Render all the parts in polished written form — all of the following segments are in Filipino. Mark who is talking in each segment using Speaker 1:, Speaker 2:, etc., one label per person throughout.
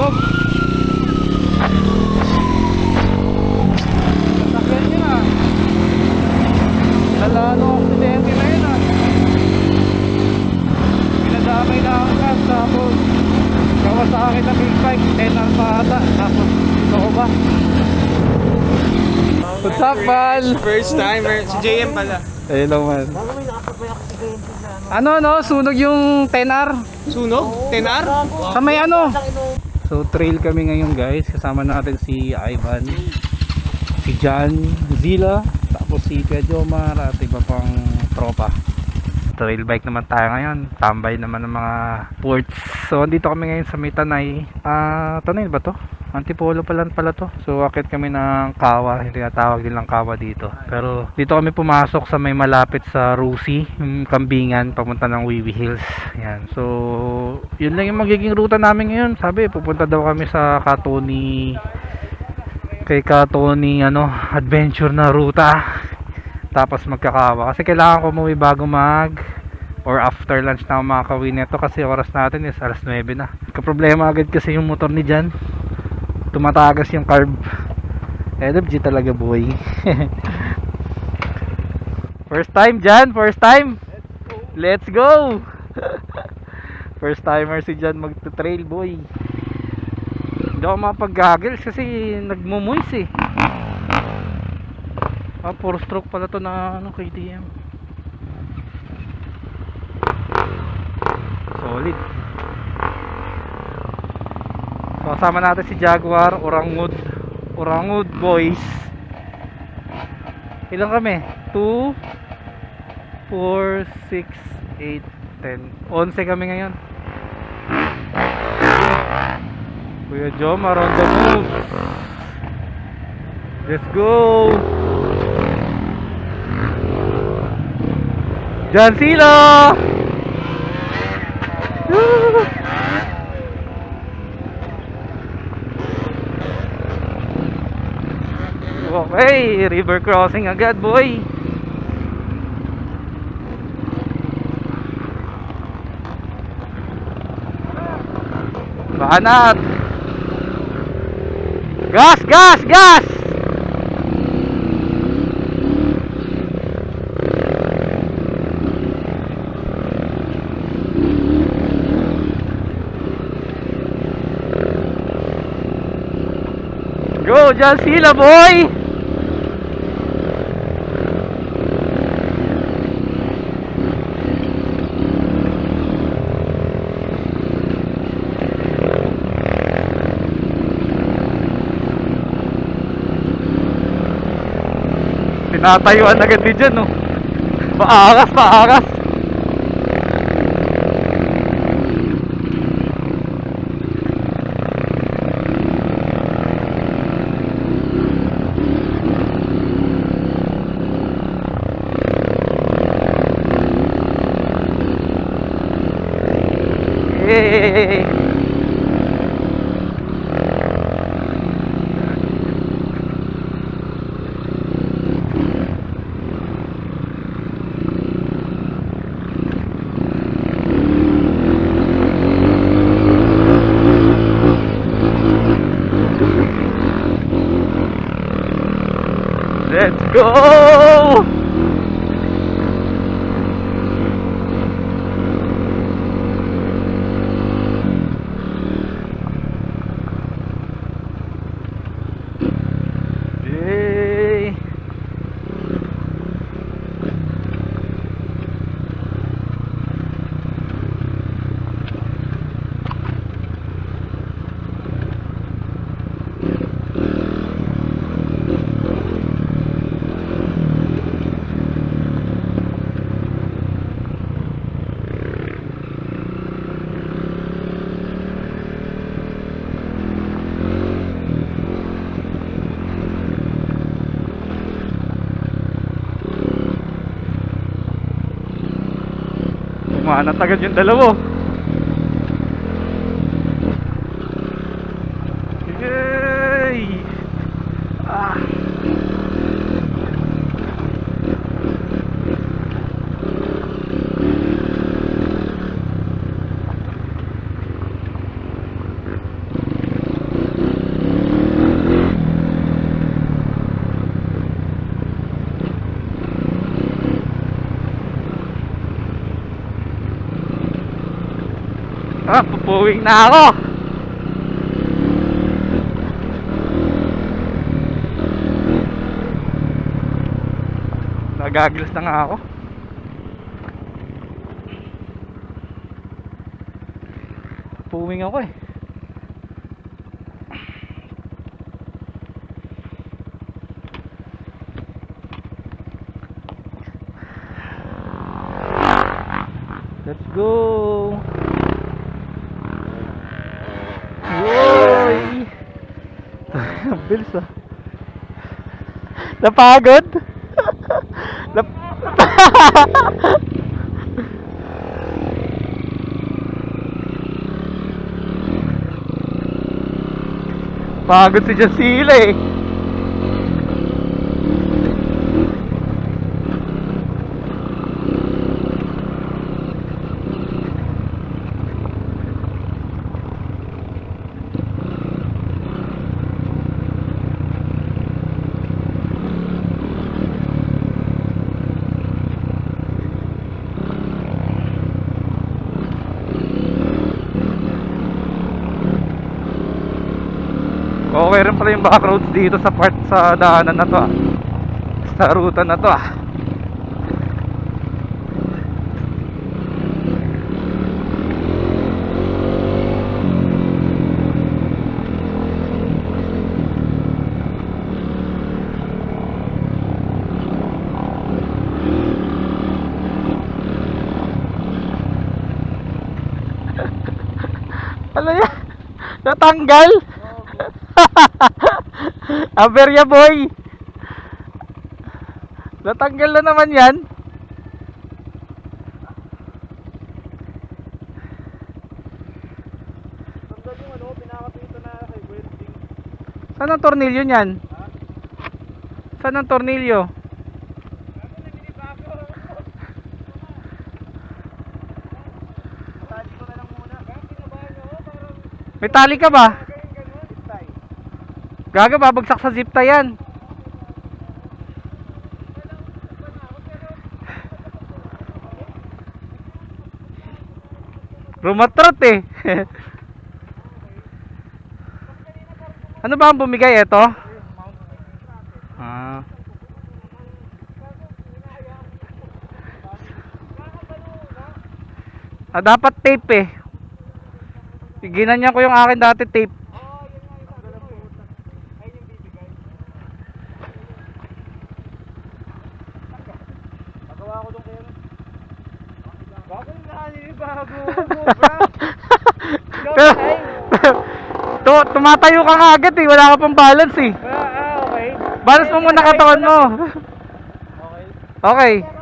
Speaker 1: loob. Sakyan niya na. Lalano aksidente na yun ah. Pinadamay na ang gas. Tapos gawa sa akin na big bike 10 ang pata. Tapos ito ko ba? What's up, Val?
Speaker 2: First timer. Si JM pala.
Speaker 1: Ayun naman. Ano no? Sunog yung 10R.
Speaker 2: Sunog? Tenar?
Speaker 1: Sa may ano? So trail kami ngayon guys. Kasama natin si Ivan, si John, Zila, tapos si Pedjomar at iba pang tropa. Trail bike naman tayo ngayon. Tambay naman ng mga ports. So andito kami ngayon sa may Tanay. Tanay ba to? Antipolo pala to. So akit kami ng Kawa. Hindi natawag nilang Kawa dito. Pero dito kami pumasok sa may malapit sa Rusi, yung Kambingan, papunta ng Wiwi Hills. Yan. So yun lang yung magiging ruta namin ngayon. Sabi pupunta daw kami sa Katoni, kay Katoni adventure na ruta. Tapos magkakawa kasi kailangan ko umuwi bago or after lunch na makakawin nito kasi oras natin is alas 9 na. Kaproblema agad kasi yung motor ni Jan, tumatagas yung carb. LFG talaga boy. First time Jan, first time. Let's go. First timer si Jan magta-trail boy. Hindi ako mapag-goggles kasi nagmumuis eh. 4 stroke pala to na KTM. Solid. So kasama natin si Jaguar, Orangud boys. Ilan kami? 2 4 6 8 10 11 kami ngayon. Kuya Jomar on the move. Let's go. John Silo. Okay, river crossing agad boy. Banat. Gas, gas, gas. Go, John Sila boy. Tinatayuan agad din dyan, no? Maakas, maakas. Hey. Let's go! Yay! Umanat agad yung dalawa. Yay! Ah. Puwing na ako. Nagagilas na nga ako. Puwing ako eh. Let's go. Woy! Ang bilis ah. Napagod? Pagod si Jasila eh. Okay rin pala yung backroads dito sa part sa daanan na to ah. Sa ruta na to ah. Ano yan? Natanggal? Aberya boy. Natanggal na naman yan.
Speaker 2: Tanggal yung ano, pinakapito na kay welding.
Speaker 1: Saan ang tornilyo niyan? Saan ang tornilyo?
Speaker 2: Matali ko na lang muna. Pinabahan nyo, parang
Speaker 1: May tali ka ba?
Speaker 2: ganun. Tay.
Speaker 1: Gaga, babagsak sa zip tie yan. Rumatrot eh. Ano ba ang bumigay? Ito? Ah. Dapat tape eh. Ginanyan ko yung akin dati tape.
Speaker 2: Nagawa ko dong kayo. Bago yung bago mo, bro.
Speaker 1: Tumatayo ka nga agad eh. Wala ka pang balance eh.
Speaker 2: Okay.
Speaker 1: Balance mo muna katawan mo.
Speaker 2: Okay.
Speaker 1: Okay.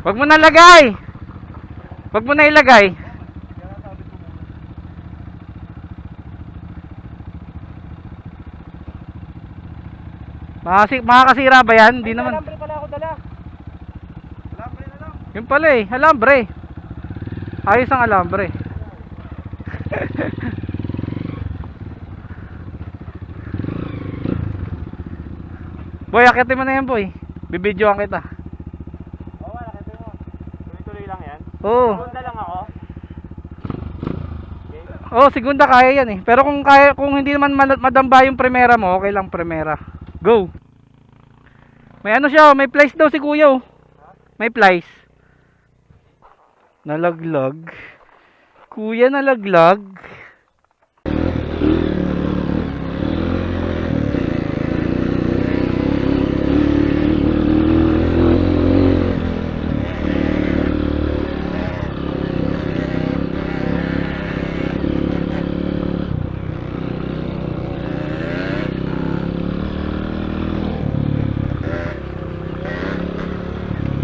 Speaker 1: Wag mo na lagay. Wag mo na ilagay. Makakasira ba yan? Hindi naman.
Speaker 2: Alambre pala ako dala. Alambre na lang.
Speaker 1: Yun pala eh, alambre. Ayos ang alambre. Boy, akitin mo na yan boy. Bibidyoan kita.
Speaker 2: Oo, nakita mo. Tuloy-tuloy lang yan.
Speaker 1: Oo.
Speaker 2: Punta lang ako.
Speaker 1: Oh, segunda kaya yan eh. Pero kung kaya, kung hindi naman madamba yung primera mo, okay lang primera. Go. May ano siya, may plies daw si kuya oh. May plies. Nalaglag. Kuya nalaglag.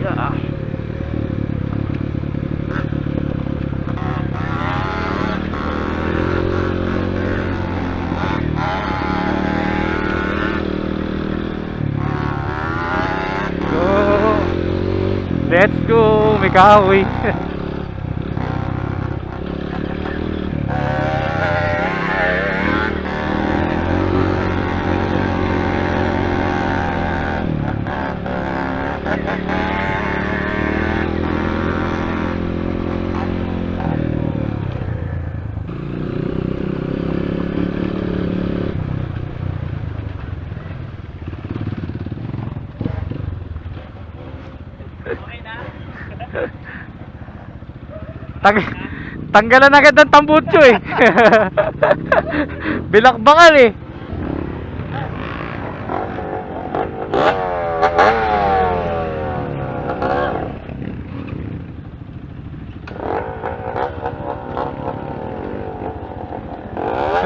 Speaker 1: Yeah. may kahoy. Tang Tanggalan agad ng tambutso eh. Bilakbakan eh.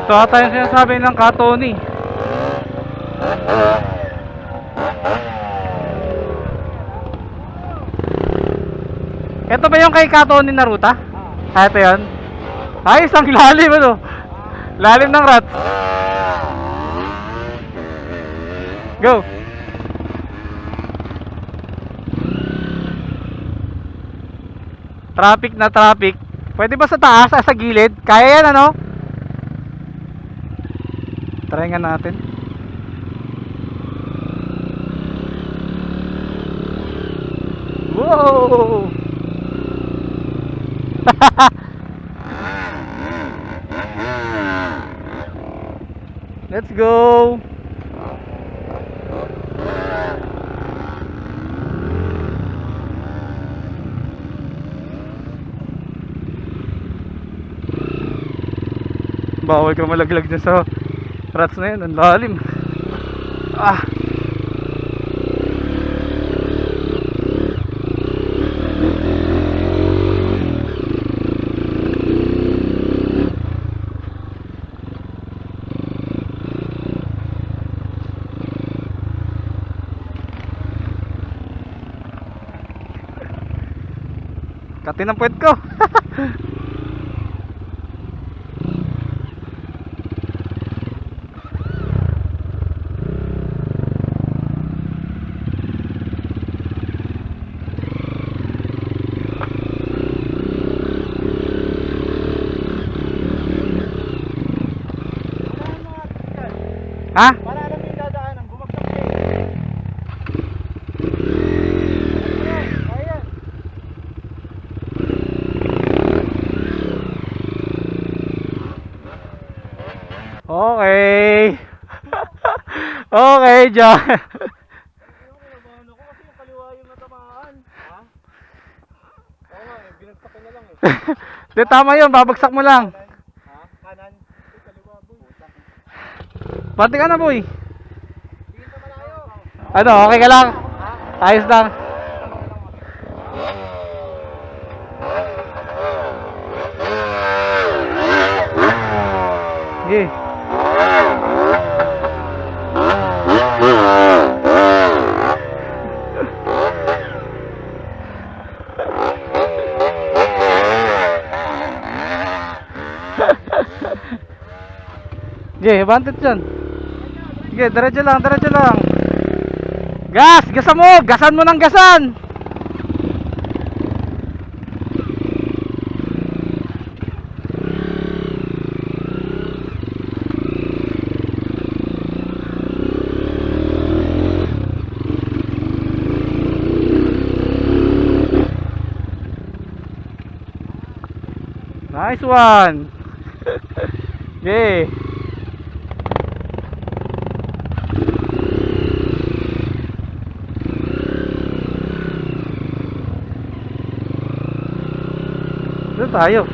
Speaker 1: Ito ata yung sinasabi ng Katoni. Ito ba yung kay Katoni na ruta? Ah, ito yun? Ayos, ang lalim ano? Lalim ng rats. Go! Traffic na traffic. Pwede ba sa taas, sa gilid? Kaya yan ano? Try nga natin. Wow! Let's go. Bawal ka malaglag dyan sa rats na yun, ang lalim. Ah. Kati ng puwet ko. Ha?
Speaker 2: Para alam yung dadaanan, bumagsak kayo. Ayan.
Speaker 1: Okay. Okay, John.
Speaker 2: Ano ko kasi yung kaliwa yung natamaan. Ha? Oo nga, binagsak ko na lang eh.
Speaker 1: Di, tama yun, babagsak mo lang.
Speaker 2: Ha? Kanan? Ay, kaliwa boy.
Speaker 1: Pati ka na, boy.
Speaker 2: Hindi ka malayo.
Speaker 1: Ano, okay ka lang? Ayos lang. Sige. Sige, bantit dyan. Sige, diretso lang, diretso lang. Gas! Gasan mo! Gasan mo ng gasan! Nice one! Okay. Dito tayo.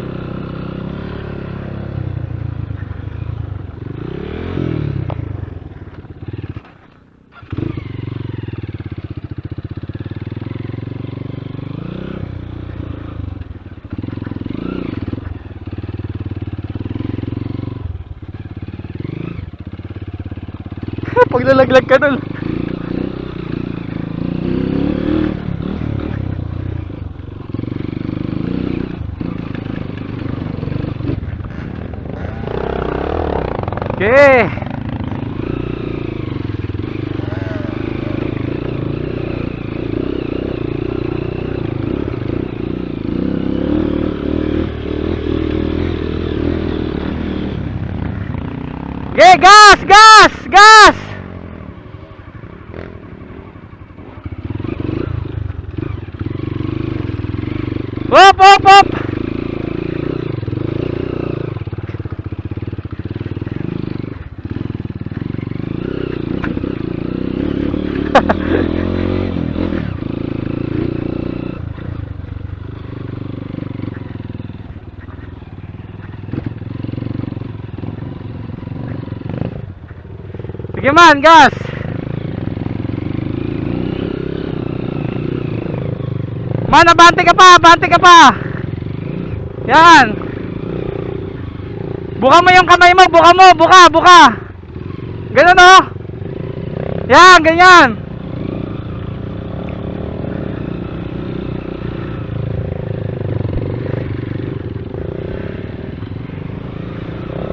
Speaker 1: Pag nalaglag ka dun. Okay. Okay, gas, gas, gas. Hop, hop, hop. Sige man, gas. Man, abante ka pa, abante ka pa. Yan. Buka mo yung kamay mo, buka mo, buka, buka. Ganun oh. Yan, ganyan.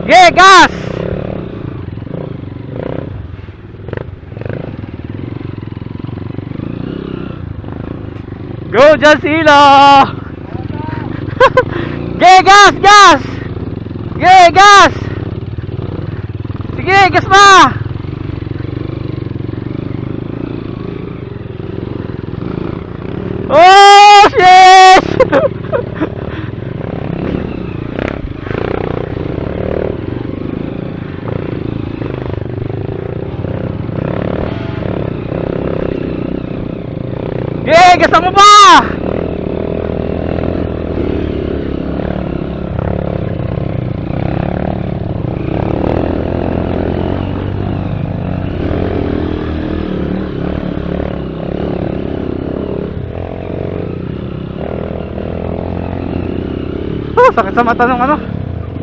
Speaker 1: Okay, gas. Go, Jansilo! Ge, gas, gas! Ge, gas! Sige, gas pa! Oh, shit! Ge, gasan mo pa! Oh, sakit sa mata ng ano,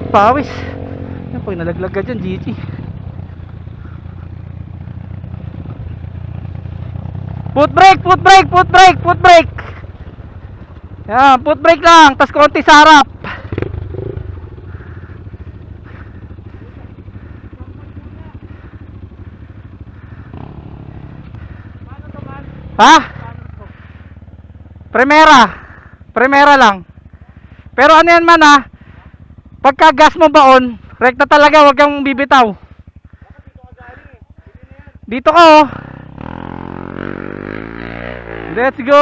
Speaker 1: pawis. Yan po, nalaglag ka dyan, Gigi. Foot brake, foot brake, foot brake, foot brake. Yan, foot brake lang, tas konti sa harap. Ha? Primera. Primera lang. Pero ano yan man ha, pagka gas mo baon, rekta talaga, wag kang bibitaw. Dito ka oh. Let's go.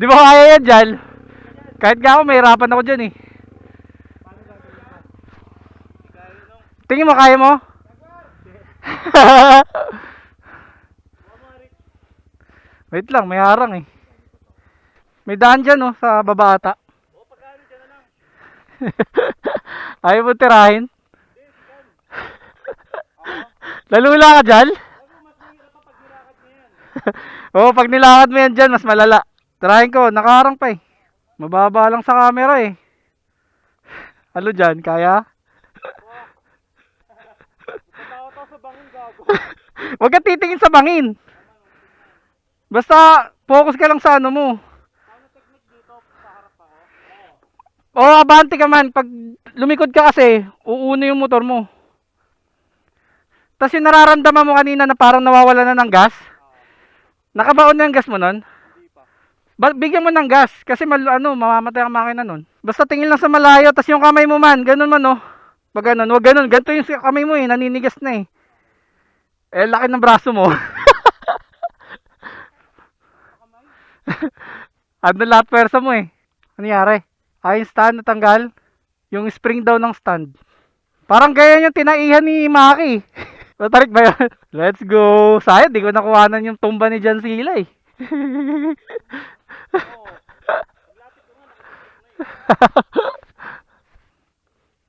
Speaker 1: Di ba kaya yan dyan? Kahit nga ako, mahirapan ako dyan eh. Tingin mo, kaya mo? Wait lang, may harang eh. May daan dyan oh, sa babata. Ayaw mo tirahin? Lalula ka dyan? Oo, pag nilakad mo yan dyan, mas malala. Tirahin ko, nakaharang pa eh. Mababa lang sa camera eh. Ano dyan, kaya? Huwag ka titingin sa bangin. Basta focus ka lang sa ano mo. Oo, abante ka man. Pag lumikod ka kasi, uuno yung motor mo. Tapos yung nararamdaman mo kanina na parang nawawala na ng gas. Nakabaon na yung gas mo nun? Bigyan mo ng gas kasi mamamatay ang makina nun. Basta tingin lang sa malayo, tapos yung kamay mo man, ganun man oh. Pag ganun, wag ganun, ganito yung kamay mo eh, naninigas na eh. Eh, laki ng braso mo. Ano lahat pwersa mo eh. Ano nangyari? Yung stand natanggal. Yung spring daw ng stand. Parang gaya yung tinaihan ni Maki. Matarik ba yun? Let's go. Sayang, di ko nakuhanan yung tumba ni Jan Sila eh.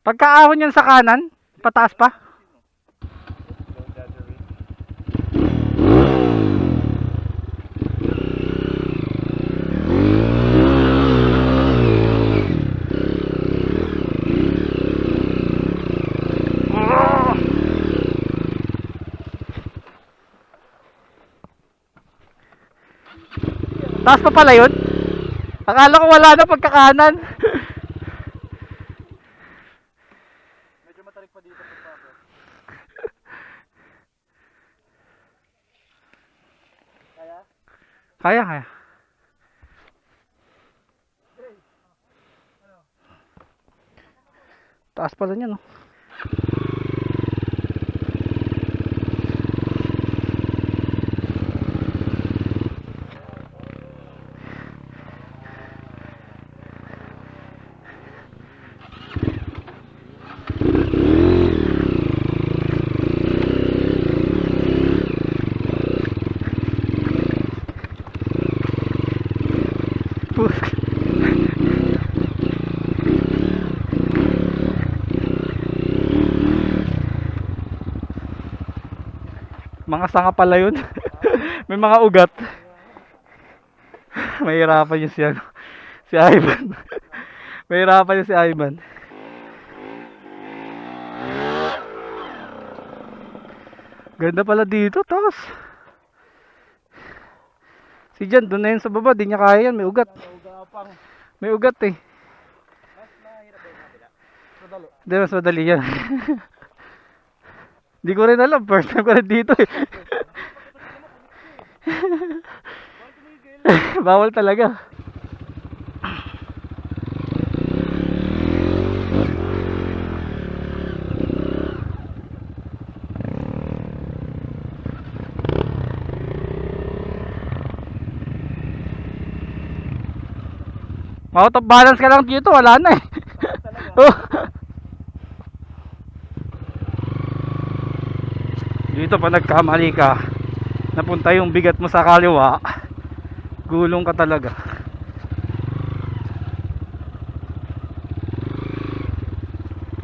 Speaker 1: Pagkaahon yan sa kanan, pataas pa. Taas pa pala yun? Akala ko wala na pagkakanan.
Speaker 2: tatarik pa dito pag ako. Kaya?
Speaker 1: Kaya, kaya. Taas pala niya, no? Mga sanga pala yun. May mga ugat. Mahirapan yun si Ivan. Mahirapan yun si Ivan. Ganda pala dito, tapos si Jan doon na yun sa baba, di niya kaya yan, may ugat. May ugat eh.
Speaker 2: Mas mahirap ba yung kabila? Madali.
Speaker 1: Hindi, mas madali yan. Di ko rin alam, first time ko rin dito eh. Bawal talaga. Out of balance ka lang dito, wala na eh. Oh. Dito pa nagkamali ka, napunta yung bigat mo sa kaliwa, gulong ka talaga.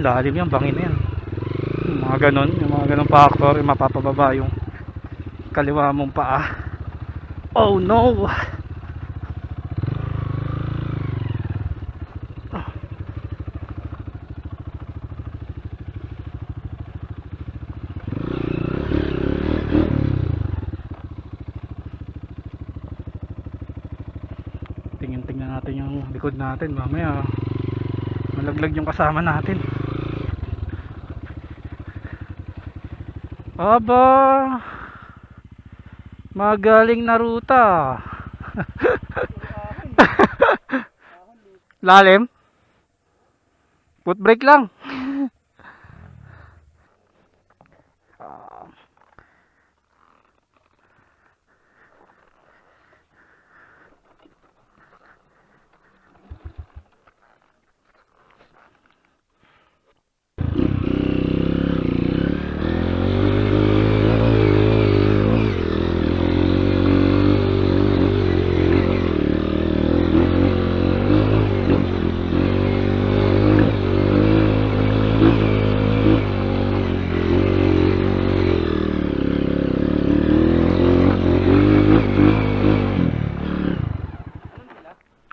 Speaker 1: Lalim yan, bangin na yan. Yung mga ganon factor, yung mapapababa yung kaliwa mong paa. Oh no! Tingnan natin yung likod natin, mamaya malaglag yung kasama natin. Aba, magaling na ruta. Lalim, foot brake lang.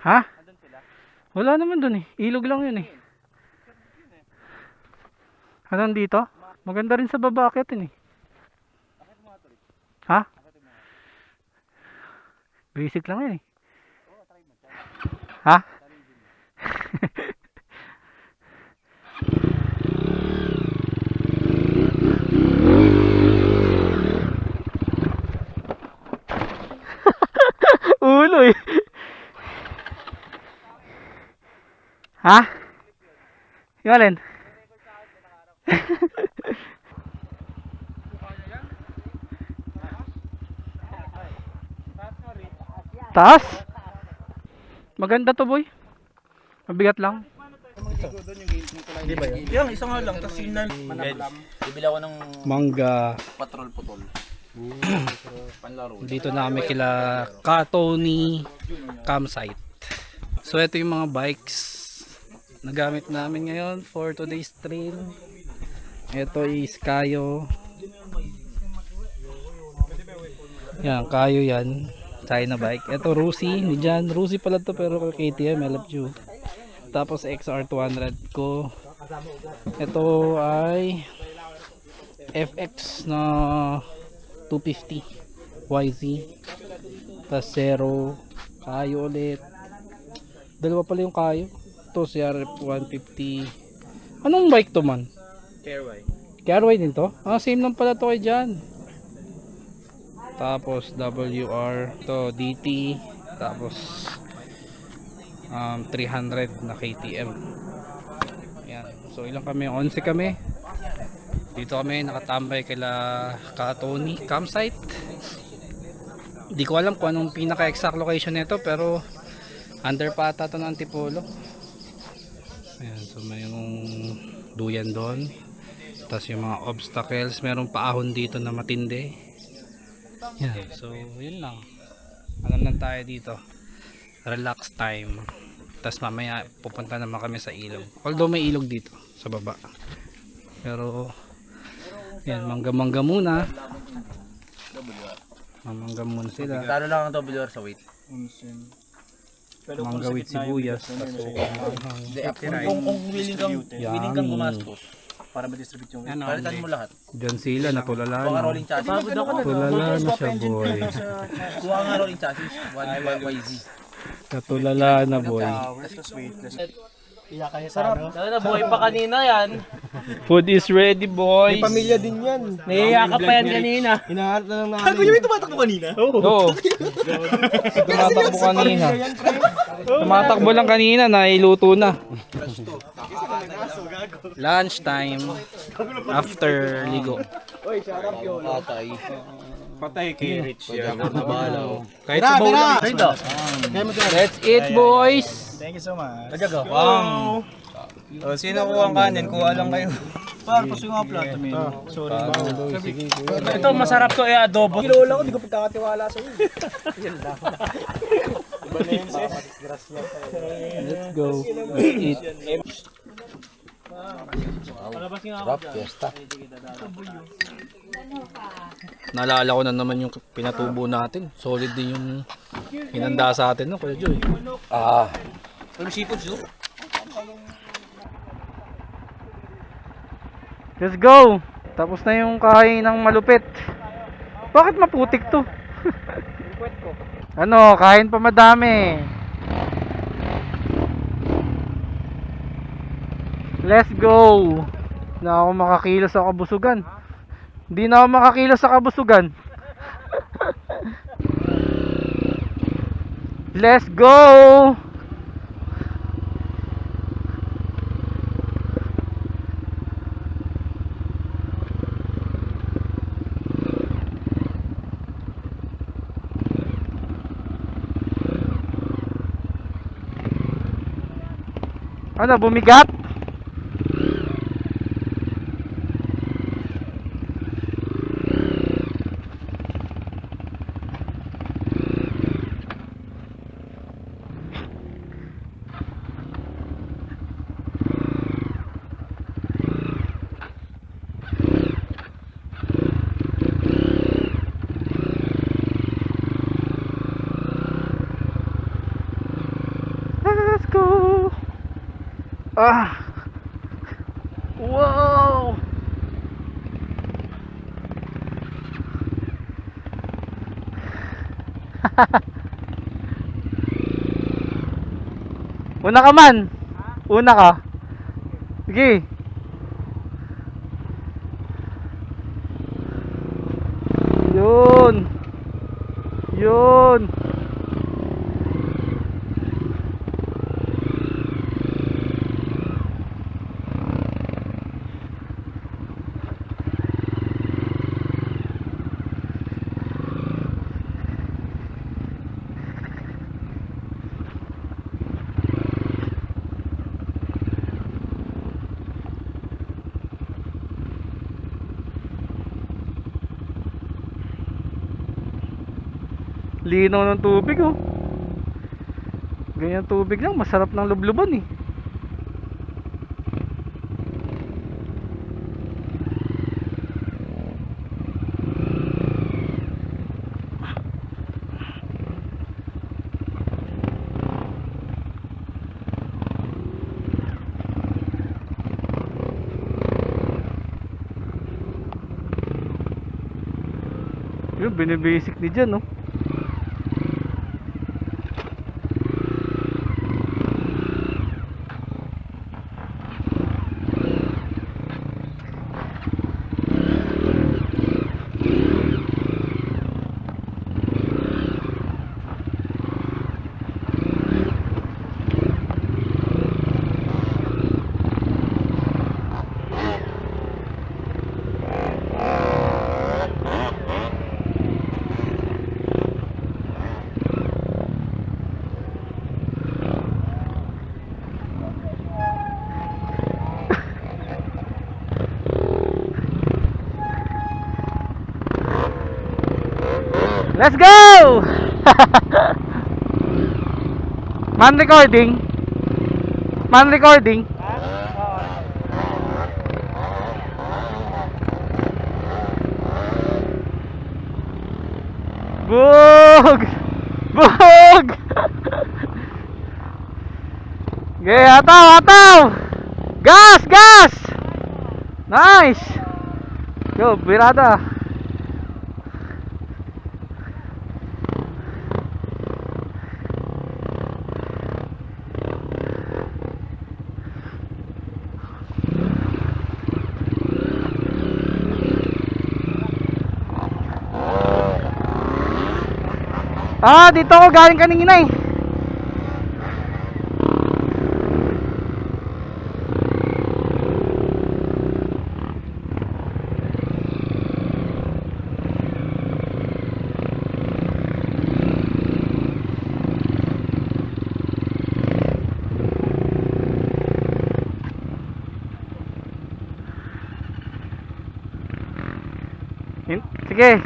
Speaker 1: Ha?
Speaker 2: Andun sila?
Speaker 1: Wala naman dun eh. Ilog lang yun eh. Hanggang dito? Maganda rin sa baba akyatin eh.
Speaker 2: Akit mo nga tuloy.
Speaker 1: Ha?
Speaker 2: Akit mo nga.
Speaker 1: Basic lang yun eh.
Speaker 2: Oo, try mo.
Speaker 1: Ha? Ulo eh. Ha? Yung alin? Taas? Maganda to boy. Mabigat lang.
Speaker 2: Di ba yun? Yung isa nga lang, tapos yun na. Bibili ako ng
Speaker 1: Mangga.
Speaker 2: patrol putol. Panlaro.
Speaker 1: Dito na kami kila Katoni campsite. So ito yung mga bikes na gamit namin ngayon for today's trail. Ito is Kayo. Yan, Kayo yan. China bike. Ito Rusi, ni Jan. Rusi pala to pero KTM, I love you. Tapos XR200 ko. Ito ay FX na 250 YZ. Tapos Zero. Kayo ulit. Dalawa pala yung Kayo. Ito si RF150. Anong bike to man? Carway din to? Ah, same lang pala to kay Jan. Tapos WR to DT. Tapos 300 na KTM. Ayan. So ilang kami? 11 kami. Dito kami nakatambay kila Tony campsite. Di ko alam kung anong pinaka-exact location nito, pero under pa ata ito ng Antipolo. Ayan, so may yung duyan doon. Tapos yung mga obstacles, merong paahon dito na matindi. Yan, so yun lang. Ano lang tayo dito, relax time. Tapos mamaya pupunta naman kami sa ilog, although may ilog dito sa baba. Pero yan, mangga-mangga muna. Mamangga muna sila.
Speaker 2: Talo lang ang WR sa weight.
Speaker 1: Mangga with sibuyas.
Speaker 2: Kung willing kang gumastos para ma-distribute yung weight, palitan mo lahat.
Speaker 1: Diyan sila, natulala
Speaker 2: Kuha nga
Speaker 1: na.
Speaker 2: rolling chassis.
Speaker 1: Natulala na siya, boy.
Speaker 2: Kuha nga rolling chassis. 1YZ.
Speaker 1: Natulala na, boy.
Speaker 2: Sarap. Na buhay pa kanina yan.
Speaker 1: Food is ready, boys.
Speaker 3: May pamilya din yan.
Speaker 2: Naiyak pa yan kanina.
Speaker 3: Hinahanap na lang namin. Gago yung tumatakbo kanina?
Speaker 1: Oo. Tumatakbo kanina. Tumatakbo lang kanina, nailuto na. Lunch time after ligo.
Speaker 2: Patay kay Rich yan.
Speaker 1: Kahit sa bowl lang. Let's eat, boys.
Speaker 3: Thank you so much.
Speaker 2: Wow.
Speaker 3: Oh, sino kuha ang kanin? Kuha lang kayo. Parang yung nga plato, men. Sorry,
Speaker 2: Ito masarap to adobo.
Speaker 3: Kilo lang ko, di ko pagkakatiwala sa iyo.
Speaker 1: Let's go. Let's eat. Naalala ko na naman yung pinatubo natin. Solid din yung hinanda sa atin, no, Kuya Joy.
Speaker 2: Pero sipod siya.
Speaker 1: Let's go. Tapos na yung kain ng malupit. Bakit maputik to? Ano, kain pa madami. Let's go. Na ako makakilos sa kabusugan. Hindi na ako makakilos sa kabusugan. Let's go. Ano, bumigat? Let's go. Ah. Wow. Una ka man. Una ka. Sige. Yun. Yun. Linaw ng tubig, oh. Ganyan tubig lang, masarap ng lubluban eh. Yun, binibasic ni dyan, oh. Let's go! Man recording. Man recording. Bug! Bug! Okay, ataw, ataw! Gas, gas! Nice! Yo, birada. Ah, dito ako galing kanina eh. Sige.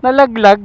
Speaker 1: Nalaglag.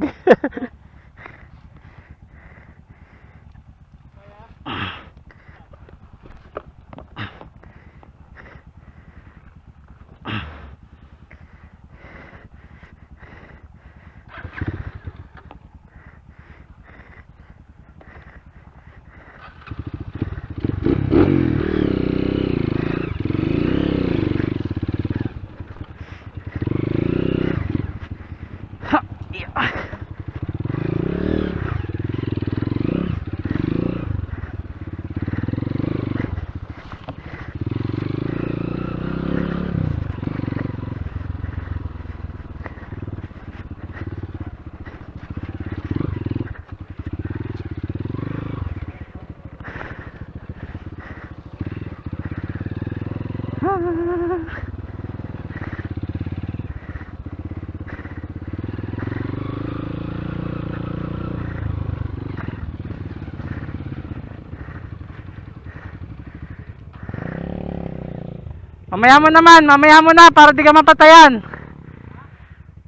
Speaker 1: Mamaya mo na para di ka mapatayan.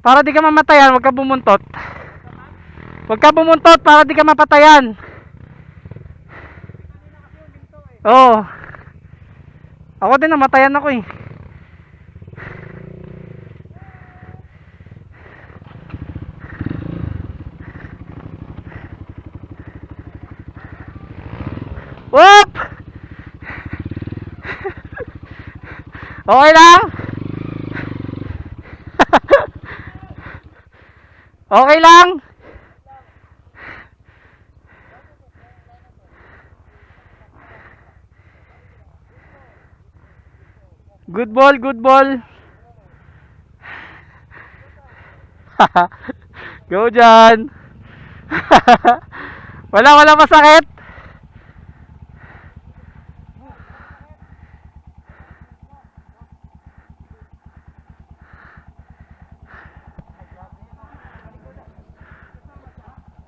Speaker 1: Para di ka mamatayan, huwag ka bumuntot. Huwag ka bumuntot para di ka mapatayan. Oo. Ako din namatayan ako eh. Whoop! Okay lang? Okay lang? Good ball, good ball. Go John. Wala masakit.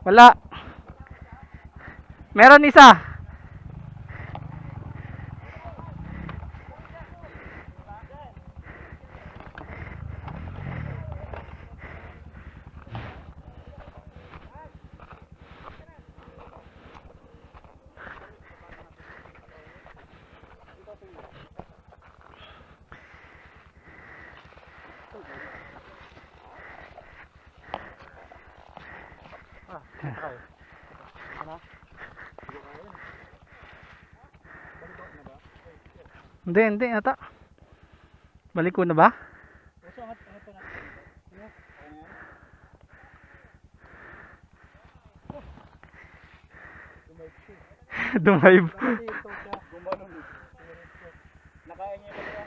Speaker 1: Wala. Meron isa. Hindi ata. Balik ko na ba? Dumive.
Speaker 2: Nakain niya ba?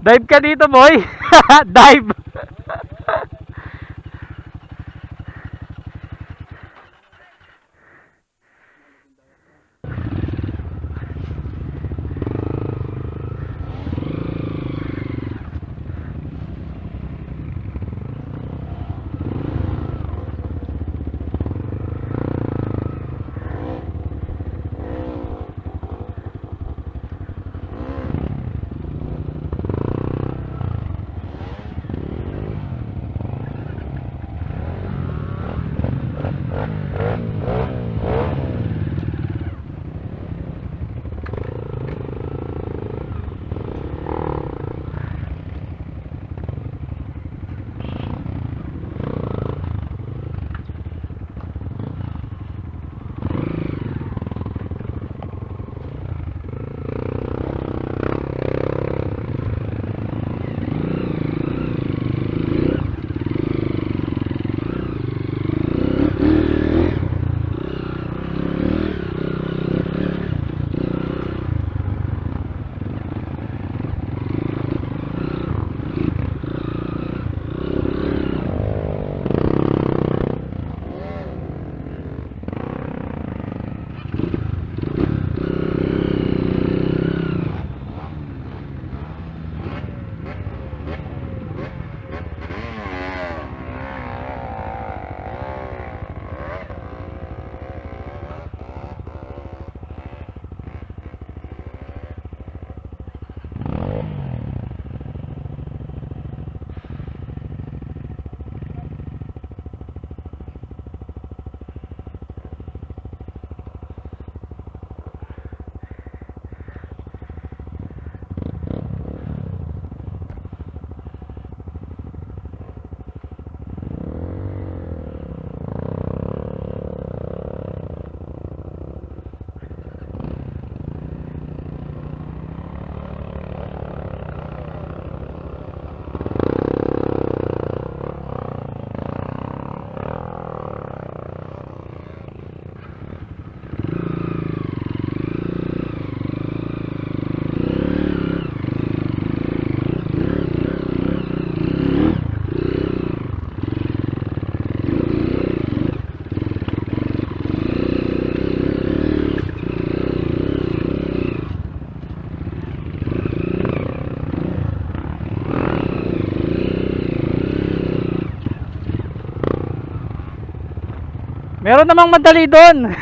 Speaker 1: Dive ka dito, boy. Dive. Meron namang madali doon.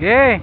Speaker 1: Okay.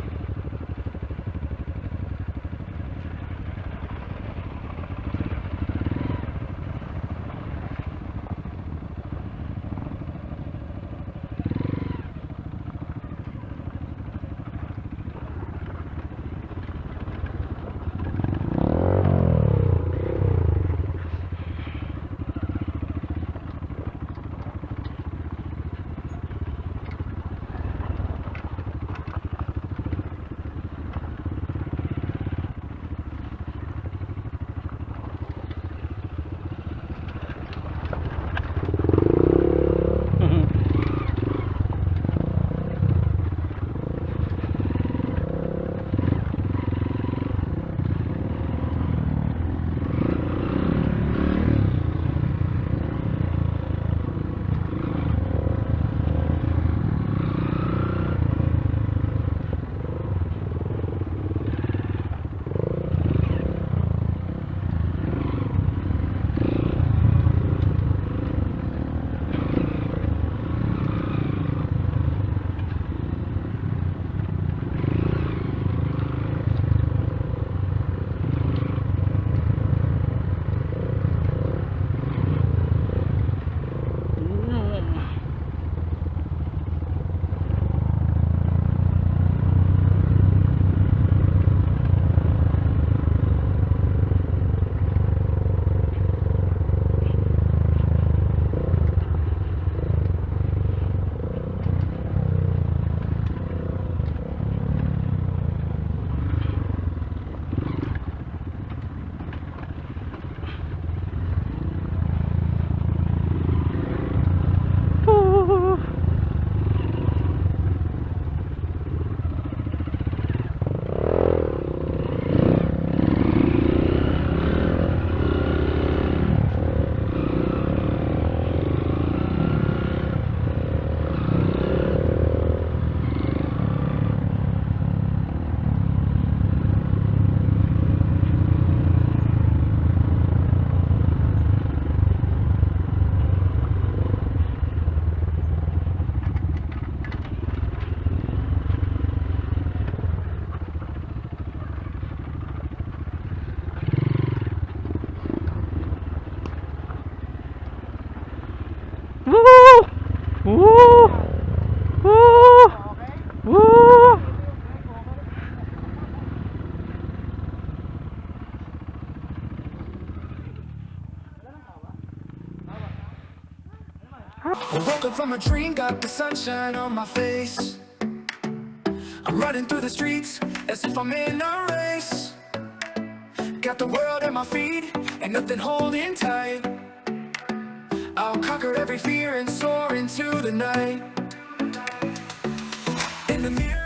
Speaker 1: Woo! Woo! Woo! Woo!
Speaker 4: I woke up from a dream, got the sunshine on my face. I'm running through the streets as if I'm in a race. Got the world at my feet and nothing holding tight. I'll conquer every fear and soar into the night. In the mirror